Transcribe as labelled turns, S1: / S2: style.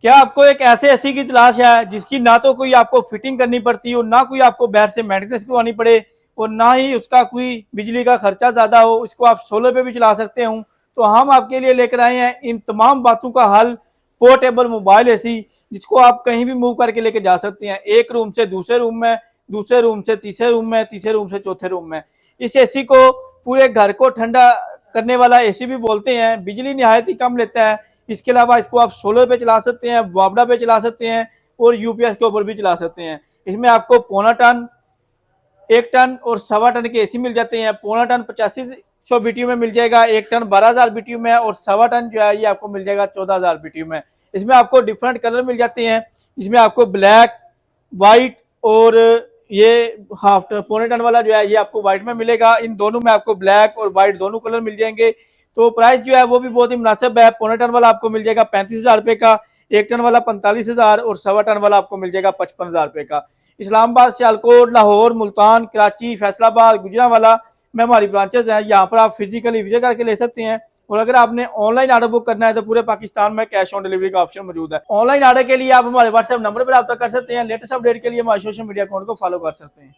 S1: क्या आपको एक ऐसे एसी की तलाश है जिसकी ना तो कोई आपको फिटिंग करनी पड़ती हो, ना कोई आपको बाहर से मेंटेनेंस करवानी पड़े, और ना ही उसका कोई बिजली का खर्चा ज़्यादा हो, इसको आप सोलर पे भी चला सकते हो, तो हम आपके लिए लेकर आए हैं इन तमाम बातों का हल, पोर्टेबल मोबाइल एसी, जिसको आप कहीं भी मूव करके लेके जा सकते हैं, एक रूम से दूसरे रूम में, दूसरे रूम से तीसरे रूम में, तीसरे रूम से चौथे रूम में। इस एसी को पूरे घर को ठंडा करने वाला एसी भी बोलते हैं, बिजली निहायत ही कम लेता है। इसके अलावा इसको आप सोलर पे चला सकते हैं, वापडा पे चला सकते हैं, और यूपीएस के ऊपर भी चला सकते हैं। इसमें आपको पौना टन, 1 टन और सवा टन के एसी मिल जाते हैं। पौना टन 8500 बीटीयू में मिल जाएगा, 1 टन 12,000 बीटीयू में, और सवा टन जो है ये आपको मिल जाएगा 14,000 बीटीयू में। इसमें आपको डिफरेंट कलर मिल जाते हैं, जिसमें आपको ब्लैक, वाइट, और ये हाफ पौने टन वाला जो है ये आपको व्हाइट में मिलेगा। इन दोनों में आपको ब्लैक और व्हाइट दोनों कलर मिल जाएंगे। तो प्राइस जो है वो भी बहुत ही मुनासिब है। पौने टन वाला आपको मिल जाएगा 35,000 रुपये का, 1 टन वाला 45,000, और सवा टन वाला आपको मिल जाएगा 55,000 रुपये का। इस्लामाबाद, सियालकोट, लाहौर, मुल्तान, कराची, फैसलाबाद, गुजरांवाला में हमारी ब्रांचेज हैं। यहाँ पर आप फिजिकली विजिट करके ले सकते हैं, और अगर आपने ऑनलाइन ऑर्डर बुक करना है तो पूरे पाकिस्तान में कैश ऑन डिलीवरी का ऑप्शन मौजूद है। ऑनलाइन ऑर्डर के लिए आप हमारे व्हाट्सएप नंबर पर रब्ता कर सकते हैं। लेटेस्ट अपडेट के लिए हमारे सोशल मीडिया अकाउंट को फॉलो कर सकते हैं।